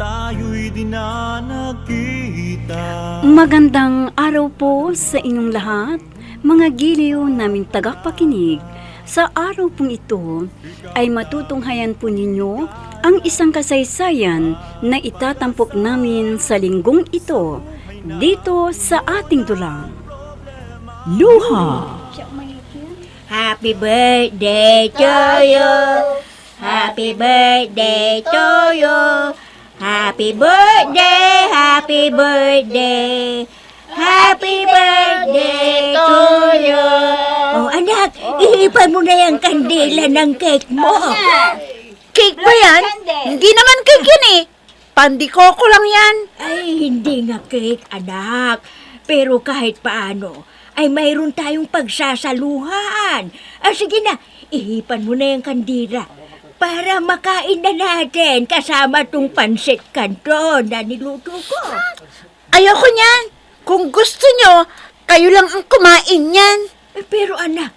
tayo'y di na nakita. Magandang araw po sa inyong lahat, mga giliw naming tagapakinig. Sa araw pong ito ay matutunghayan po ninyo ang isang kasaysayan na itatampok namin sa linggong ito dito sa ating dulang. Luha. Happy birthday to you. Happy birthday to you. Happy birthday, happy birthday. Happy birthday to you. Oh, anak, ihipan mo na yung kandila ng cake mo. Cake ba yan? Hindi naman cake yan eh. Pandikoko lang yan. Ay, hindi nga cake, anak. Pero kahit paano, ay mayroon tayong pagsasaluhan. Sige na, ihipan mo na yung kandila para makain na natin kasama tong pansit canton na niluto ko. Ayoko niyan. Kung gusto nyo, kayo lang ang kumain yan. Pero anak,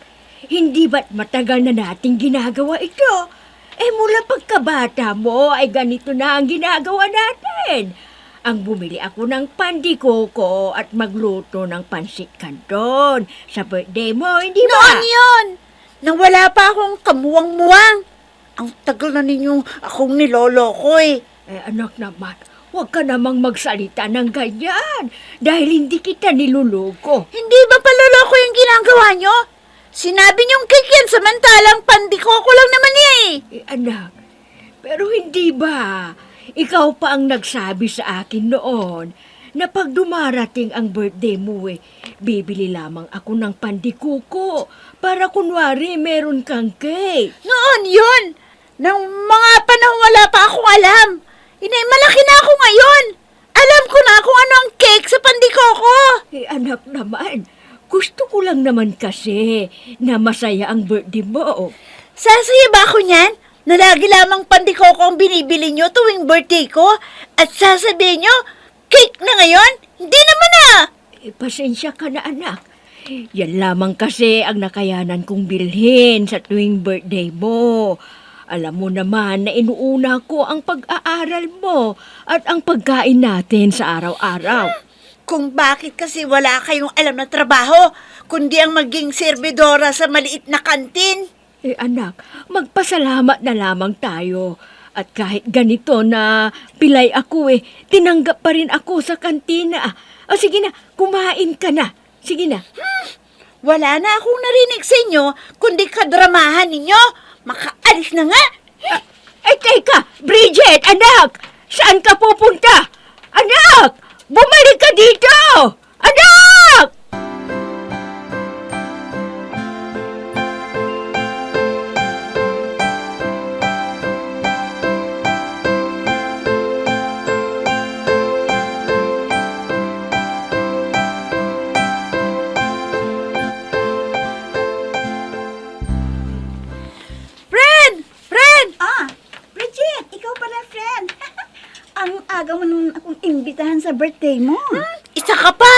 hindi ba't matagal na nating ginagawa ito? Mula pagkabata mo ay ganito na ang ginagawa natin. Ang bumili ako ng pandikoko at magluto ng pansit canton sa birthday mo, hindi ba? Noon yun. Nang wala pa akong kamuwang-muwang. Ang tagal na ninyong akong niloloko eh. Anak naman, huwag ka namang magsalita ng ganyan dahil hindi kita niluloko. Hindi ba paloloko yung ginagawa nyo? Sinabi niyong cake yan samantalang pandikoko lang naman eh. Anak, pero hindi ba? Ikaw pa ang nagsabi sa akin noon na pag dumarating ang birthday mo bibili lamang ako ng pandikuko para kunwari meron kang cake. Noon yun. Nang mga panahon wala pa akong alam. Inay, malaki na ako ngayon. Alam ko na kung ano ang cake sa pandikoko. Anak naman, gusto ko lang naman kasi na masaya ang birthday mo. Sasaya ba ako niyan? Na lagi lamang pandikoko ang binibili nyo tuwing birthday ko? At sasabihin nyo, cake na ngayon? Hindi naman ah! Pasensya ka na anak. Yan lamang kasi ang nakayanan kong bilhin sa tuwing birthday mo. Alam mo naman na inuuna ko ang pag-aaral mo at ang pagkain natin sa araw-araw. Kung bakit kasi wala kayong alam na trabaho, kundi ang maging serbidora sa maliit na kantin. Anak, magpasalamat na lamang tayo. At kahit ganito na pilay ako tinanggap pa rin ako sa kantina. Sige na, kumain ka na. Sige na. Wala na akong narinig sa inyo, kundi kadramahan ninyo. Makaalis na nga! Teka! Bridget, anak! Saan ka pupunta? Anak! Bumalik ka dito! Anak! Bridget, ikaw pala, friend. Ang aga mo naman akong imbitahan sa birthday mo. Isa ka pa!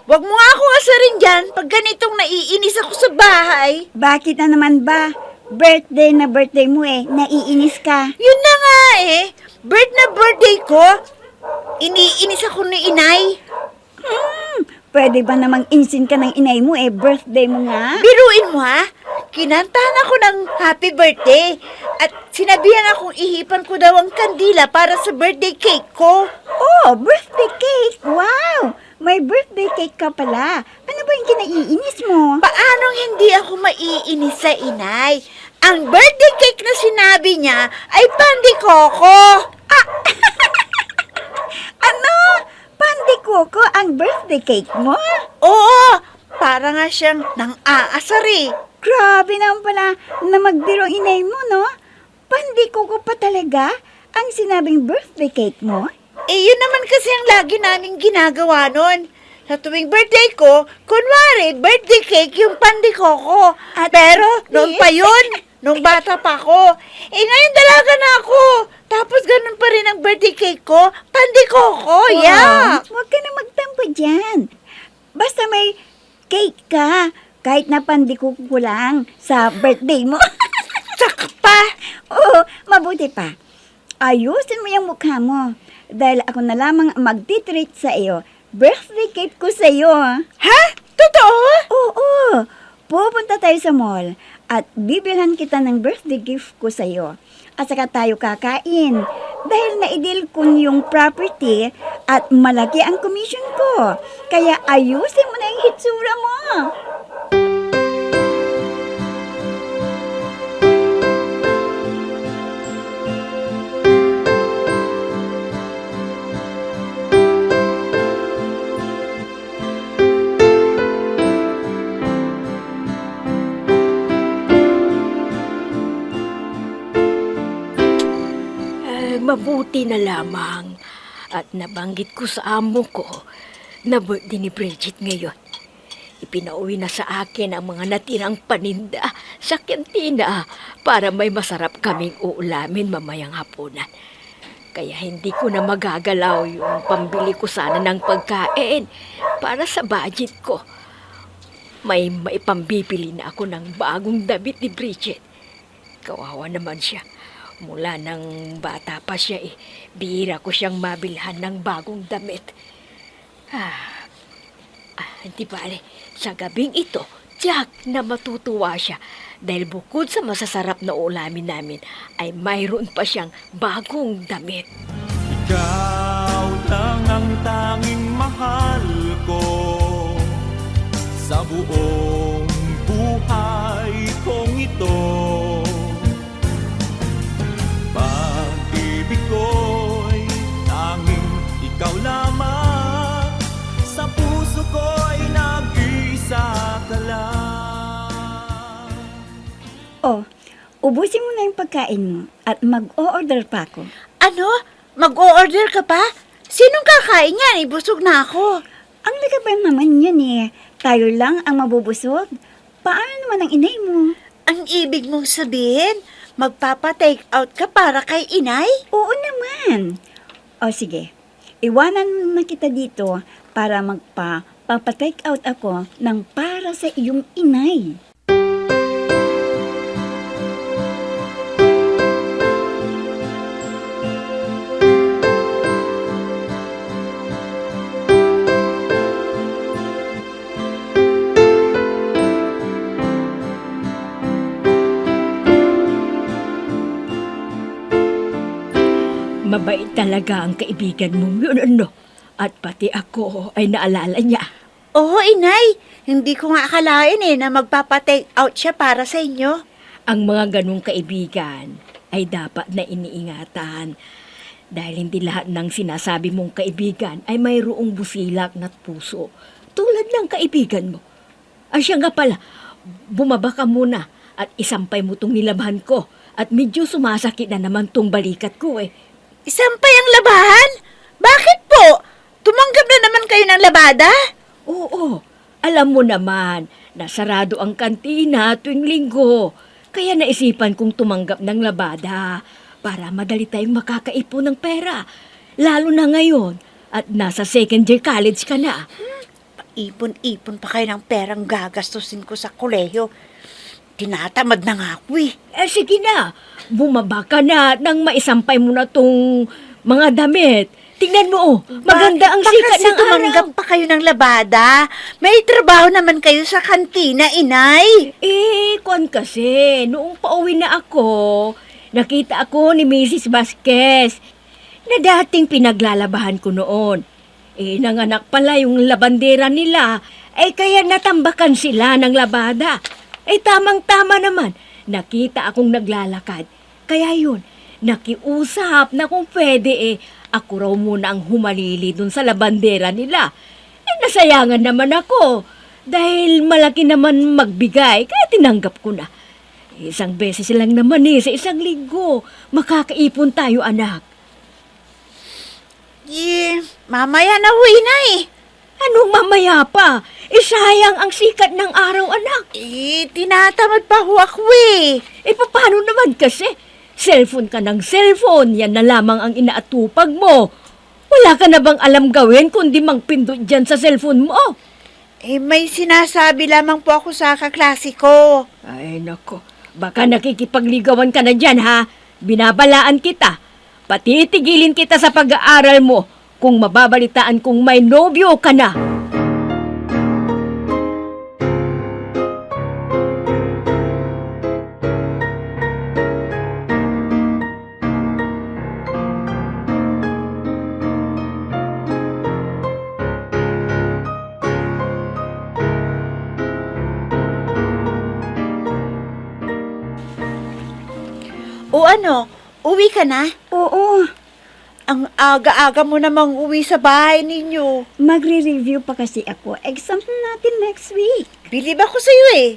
Huwag mo nga akong asarin dyan pag ganitong naiinis ako sa bahay. Bakit na naman ba? Birthday na birthday mo naiinis ka. Yun na nga birthday ko. Iniinis ako ni inay. Pwede ba namang insin ka ng inay mo birthday mo nga? Biruin mo ha? Kinantahan ako ng happy birthday at sinabihan akong ihipan ko daw ang kandila para sa birthday cake ko. Oh, birthday cake! Wow! May birthday cake ka pala. Ano ba yung kinaiinis mo? Paanong hindi ako maiinis sa inay? Ang birthday cake na sinabi niya ay pandikoko. Ano? Pandikoko ang birthday cake mo? Oo, para nga siyang nang-aasar eh. Grabe naman pala na magbiro inay mo, no? Pandikoko pa talaga ang sinabing birthday cake mo? Yun naman kasi ang lagi naming ginagawa nun. Sa tuwing birthday ko, kunwari, birthday cake yung pandikoko. Pero, noon pa yun, nung bata pa ako. Ngayon dalaga na ako. Tapos ganun pa rin ang birthday cake ko, pandikoko, yeah. Huwag ka na magtampo dyan. Basta may cake ka, kahit na pandikoko lang sa birthday mo. Tsaka pa. Oo, mabuti pa. ayusin mo yung mukha mo. Dahil ako na lamang ang magtitreat sa iyo. Birthday cake ko sa iyo. Ha? Totoo? Oo. Pupunta tayo sa mall at bibilhan kita ng birthday gift ko sa iyo. At saka tayo kakain. Dahil na-deal ko yung property at malaki ang commission ko. Kaya ayusin mo na yung hitsura mo. Mabuti na lamang at nabanggit ko sa amo ko na birthday ni Bridget ngayon. Ipinauwi na sa akin ang mga natirang paninda sa kantina para may masarap kaming uulamin mamayang hapunan. Kaya hindi ko na magagalaw yung pambili ko sana ng pagkain para sa budget ko. May maipambibili na ako ng bagong damit ni Bridget. Kawawa naman siya. Mula nang bata pa siya bihira ko siyang mabilhan ng bagong damit. Hindi bale, sa gabing ito, tiyak na matutuwa siya dahil bukod sa masasarap na ulamin namin ay mayroon pa siyang bagong damit. Ikaw lang ang tanging mahal ko sa buong buhay kong ito. Pag-ibig ko'y tanging ikaw lamang, sa puso ko'y nag-isa ka lang. Oh, ubusin mo na yung pagkain mo at mag-o-order pa ako. Ano? Mag-o-order ka pa? Sinong kakain yan? Ibusog na ako. Ang lagaban naman yun Tayo lang ang mabubusog. Paano naman ang inay mo? Ang ibig mong sabihin, magpapa-take out ka para kay inay? Oo naman. O sige, iwanan na kita dito para magpa-take out ako ng para sa iyong inay. Mabait talaga ang kaibigan mong yun, ano? At pati ako ay naalala niya. Oo, inay. Hindi ko nga akalain na magpapa-take out siya para sa inyo. Ang mga ganong kaibigan ay dapat na iniingatan. Dahil hindi lahat ng sinasabi mong kaibigan ay mayroong busilak na't puso. Tulad ng kaibigan mo. Siya nga pala, bumaba ka muna at isampay mo tong nilabhan ko. At medyo sumasakit na naman tong balikat ko Isampay ang labahan? Bakit po? Tumanggap na naman kayo ng labada? Oo, alam mo naman, nasarado ang kantina tuwing linggo. Kaya naisipan kong tumanggap ng labada para madali tayong makakaipon ng pera. Lalo na ngayon at nasa second year college ka na. Ipon-ipon pa kayo ng perang gagastusin ko sa kolehiyo. Tinatamad na nga ako Sige na, bumaba ka na nang maisampay mo na tong mga damit. Tingnan mo, maganda ang sikat ng tumanggap araw. pa kayo ng labada? May trabaho naman kayo sa kantina, inay. Kwan kasi, noong pauwi na ako, nakita ako ni Mrs. Vasquez na dating pinaglalabahan ko noon. Nanganak pala yung labandera nila, kaya natambakan sila ng labada. Tamang-tama naman, nakita akong naglalakad. Kaya yun, nakiusap na kung pwede ako raw muna ang humalili dun sa labandera nila. Nasayangan naman ako dahil malaki naman magbigay, kaya tinanggap ko na. Isang beses lang naman sa isang linggo. Makakaipon tayo, anak. Mamaya na ho, inay. Anong mamaya pa? Sayang ang sikat ng araw, anak. Tinatamad pa ho ako Paano naman kasi? Cellphone ka ng cellphone, yan na lamang ang inaatupag mo. Wala ka na bang alam gawin kundi magpindot dyan sa cellphone mo? May sinasabi lamang po ako sa kaklase ko. Ay, nako. Baka nakikipagligawan ka na dyan, ha? Binabalaan kita. Patitigilin kita sa pag-aaral mo kung mababalitaan kung may nobyo ka na. O ano, uwi ka na? Oo, Ang aga-aga mo namang uwi sa bahay ninyo. magre-review pa kasi ako. Exam natin next week. Bilib ako sa'yo eh.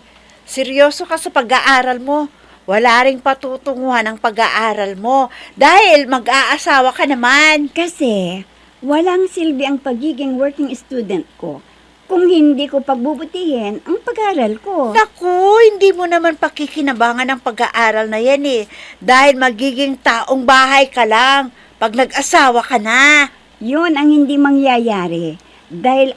Seryoso ka sa pag-aaral mo. Wala ring patutunguhan ang pag-aaral mo dahil mag-aasawa ka naman. Kasi walang silbi ang pagiging working student ko kung hindi ko pagbubutihin ang pag-aaral ko. Naku, hindi mo naman pakikinabangan ang pag-aaral na yan eh. Dahil magiging taong bahay ka lang pag nag-asawa ka na. Yun ang hindi mangyayari. Dahil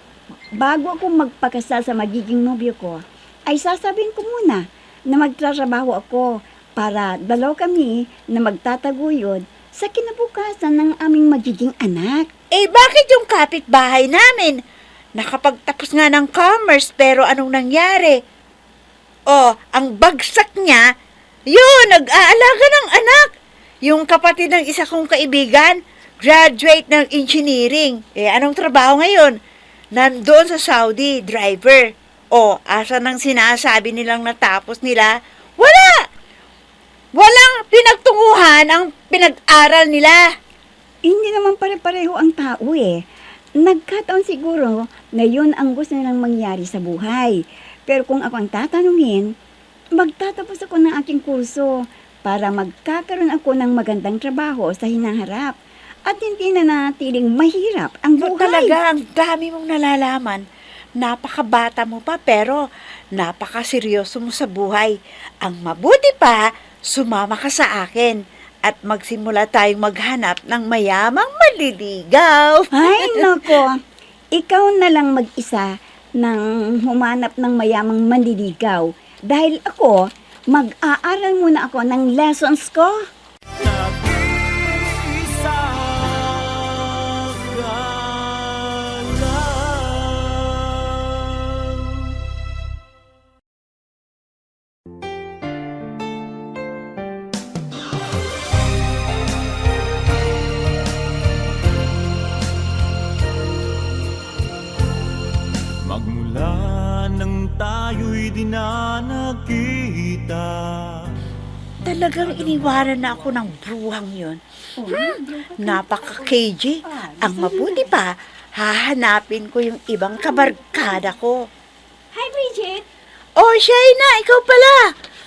bago ako magpakasal sa magiging nobyo ko, ay sasabihin ko muna na magtratrabaho ako para dalaw kami na magtataguyod sa kinabukasan ng aming magiging anak. Eh bakit yung kapitbahay namin? Nakapagtapos nga ng commerce pero anong nangyari? Oh, ang bagsak niya, yun, nag-aalaga ng anak. Yung kapatid ng isa kong kaibigan, graduate ng engineering. Eh, anong trabaho ngayon? Nandoon sa Saudi, driver. O, asa nang sinasabi nilang natapos nila? Wala! Walang pinagtunguhan ang pinag-aral nila. Hindi naman pare-pareho ang tao eh. Nagkataon siguro na yun ang gusto nilang mangyari sa buhay. Pero kung ako ang tatanungin, magtatapos ako ng aking kurso para magkakaroon ako ng magandang trabaho sa hinaharap at hindi na natiling mahirap ang Ikaw buhay. talaga, ang dami mong nalalaman. Napakabata mo pa pero napakaseryoso mo sa buhay. Ang mabuti pa, sumama ka sa akin at magsimula tayong maghanap ng mayamang maliligaw. Ay, nako. Ikaw na lang mag-isa nang humanap ng mayamang manliligaw. Dahil ako, mag-aaral muna ako ng lessons ko. Nag-isa ka lang. Magmula nang tayo'y di na nagkita. Talagang iniwanan na ako ng bruhang yun. Napaka-KJ. Ang mabuti pa, hahanapin ko yung ibang kabarkada ko. Hi, Bridget! Oh, Shaina, ikaw pala.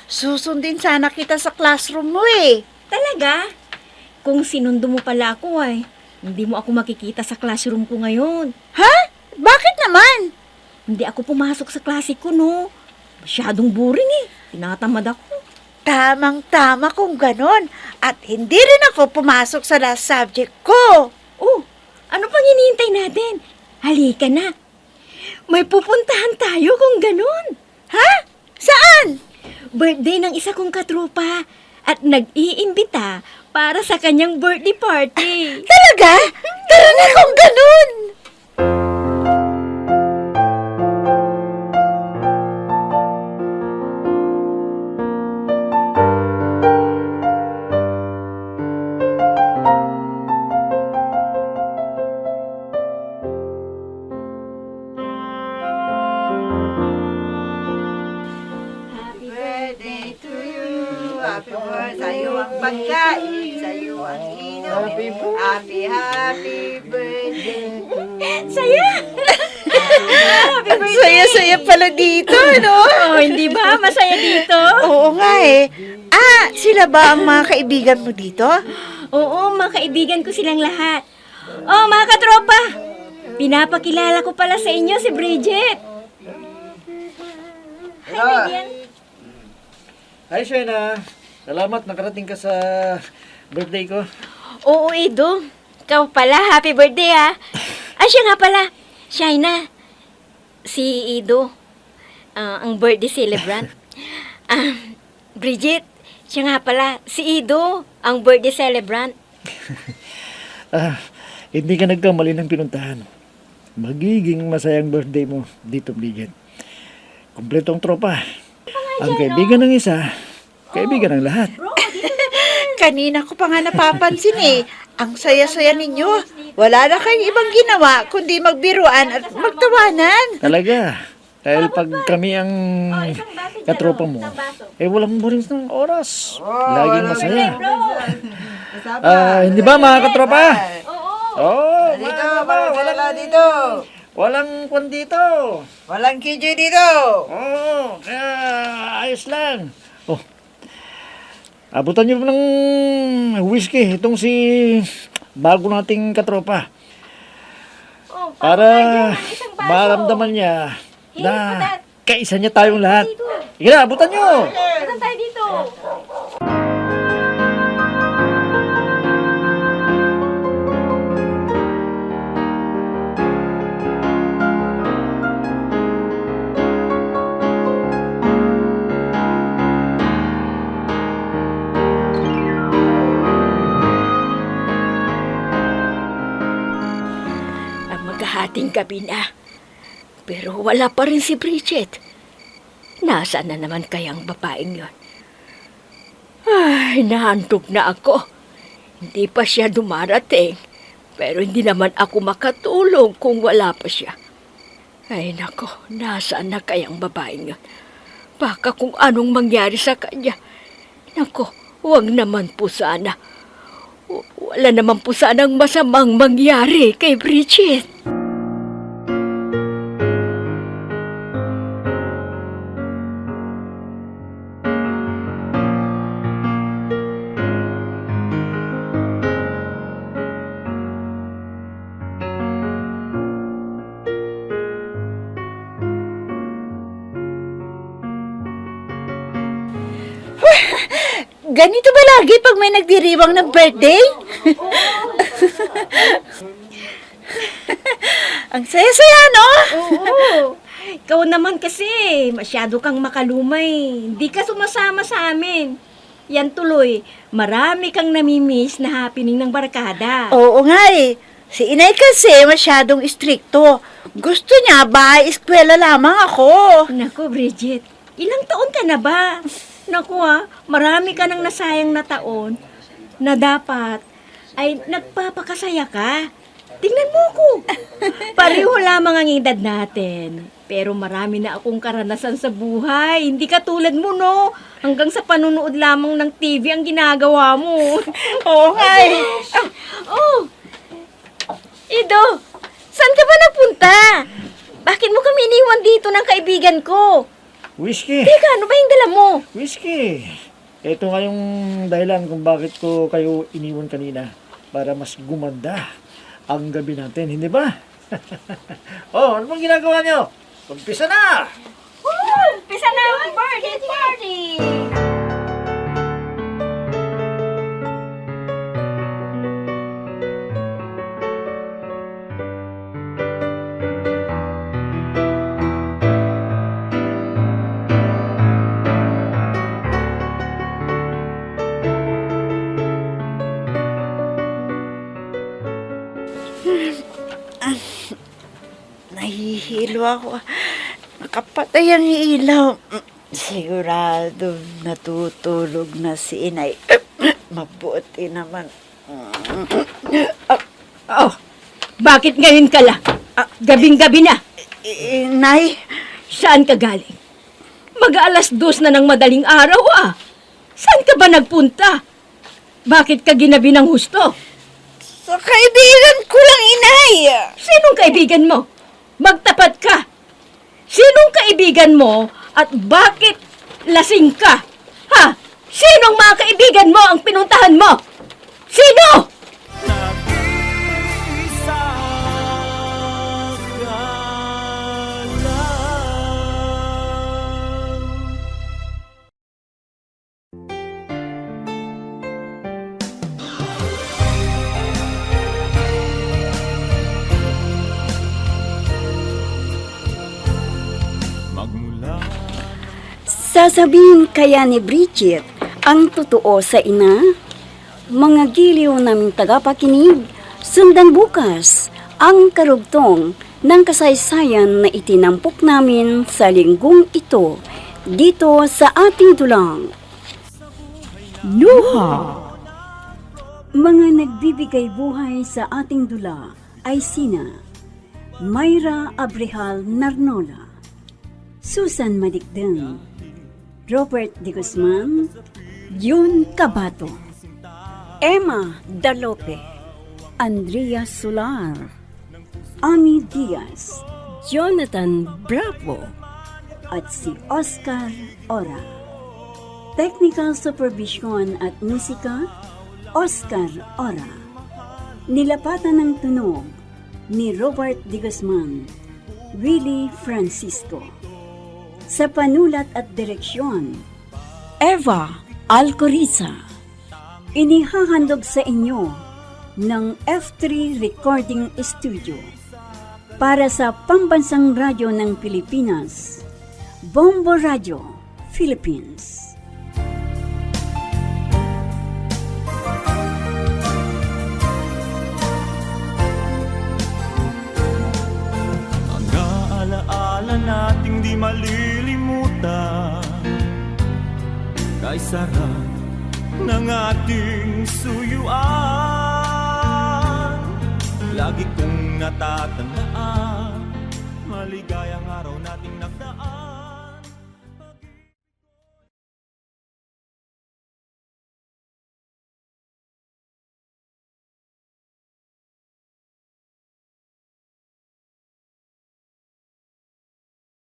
Susundin sana kita sa classroom mo eh. Talaga? Kung sinundo mo pala ako ay, hindi mo ako makikita sa classroom ko ngayon. Ha? Bakit naman? Hindi ako pumasok sa klase ko, no? Masyadong boring eh. Tinatamad ako. Tamang-tama kung ganon. At hindi rin ako pumasok sa last subject ko. Oh, ano pang hinihintay natin? Halika na. May pupuntahan tayo kung ganun. Ha? Saan? Birthday ng isa kong katropa at nag-iimbita para sa kanyang birthday party. Talaga? Tara na kung ganon. Happy birthday sa'yo ang pagkain, sa'yo ang inom. Happy birthday. Saya! Happy Ang saya-saya pala dito, no? Oh, hindi ba? Masaya dito? Oo nga eh. Ah, sila ba ang mga kaibigan mo dito? Oo, mga kaibigan ko silang lahat. Oh, mga katropa! Pinapakilala ko pala sa inyo si Bridget. Hi, Vivian. Hi, Shaina. Salamat, nakarating ka sa birthday ko. Oo, Edo. Ikaw pala, happy birthday ha. Siya nga pala. Shaina, si Edo, ang birthday celebrant. Bridget, siya nga pala, si Edo, ang birthday celebrant. Hindi ka nagkamali ng pinuntahan. Magiging masayang birthday mo dito, Bridget. Kompletong tropa. Ang kaibigan ng isa, kaibigan ng lahat. Kanina ko pa nga napapansin eh. Ang saya-saya ninyo. Wala na kayong ibang ginawa kundi magbiruan at magtawanan. Talaga. Dahil pag kami ang katropa mo, walang boring ng oras. Laging masaya. Hindi ba mga katropa? Oo. Dito, wala dito. Walang kwan dito. Walang KJ dito. Oo, kaya ayos lang. Oh, abutan niyo ng whiskey itong si bago nating katropa. Para maramdaman niya na kaisa niya tayong lahat. Sige na, abutan niyo. Maghahating gabi na. Pero wala pa rin si Bridget. Nasaan na naman kayang babaeng yon? Ay, nahandog na ako. Hindi pa siya dumarating. Pero hindi naman ako makatulog kung wala pa siya. Ay, nako, nasaan na kayang babaeng yon? Baka kung anong mangyari sa kanya. Nako, huwag naman po sana. Wala naman po sanang masamang mangyari kay Bridget. Ganito ba lagi pag may nagdiriwang ng birthday? Ang saya-saya, no? Oo. Ikaw naman kasi, masyado kang makalumay. Hindi ka sumasama sa amin. Yan tuloy, marami kang namimiss na happening ng barkada. Oo nga eh. Si inay kasi masyadong istrikto. Gusto niya bahay-eskwela lamang ako. Naku, Bridget, ilang taon ka na ba? Naku marami ka nang nasayang na taon na dapat ay nagpapakasaya ka. Tingnan mo ko. Pareho lamang ang edad natin. Pero marami na akong karanasan sa buhay. Hindi ka tulad mo, no? Hanggang sa panunood lamang ng TV ang ginagawa mo. Oo nga eh. Ido, saan ka ba napunta? Bakit mo kami iniwan dito ng kaibigan ko? Whiskey. Teka, ano ba yung dala mo? Whiskey. Ito nga yung dahilan kung bakit ko kayo iniwan kanina. Para mas gumanda ang gabi natin, hindi ba? Ano bang ginagawa nyo? Umpisa na! Pisa na ang birthday party! Nahihilo ako. Nakapatay ang ilaw. Sigurado natutulog na si inay. Mabuti naman. Bakit ngayon ka lang? Gabing-gabi na. Inay, Saan ka galing? Mag-aalas 2 na ng madaling araw Saan ka ba nagpunta? Bakit ka ginabi ng husto? sa kaibigan ko lang, inay. Sinong kaibigan mo? Magtapat ka. Sinong kaibigan mo at bakit lasing ka? Ha? Sinong mga kaibigan mo ang pinuntahan mo? Sino? Nag-isa ka lang. Magmula Sasabihin kaya ni Bridget ang totoo sa ina? Mga giliw naming tagapakinig, sundan bukas ang karugtong ng kasaysayan na itinampok namin sa linggong ito dito sa ating dulang. Luha. Mga nagbibigay buhay sa ating dula ay sina Mayra Abrehal Narnola, Susan Madigdeng, Robert De Guzman, Jun Cabato, Emma Dalope, Andrea Solar, Ami Diaz, Jonathan Bravo, at si Oscar Ora. Technical Supervision at Musika, Oscar Ora. Nilapatan ng tunog ni Robert De Guzman, Willie Francisco. Sa panulat at direksyon, Eva Alcoriza. Inihahandog sa inyo ng F3 Recording Studio para sa Pambansang Radyo ng Pilipinas, Bombo Radio, Philippines. Alaala nating di malilimutan, kay sarap ng ating suyuan. Lagi kong natatandaan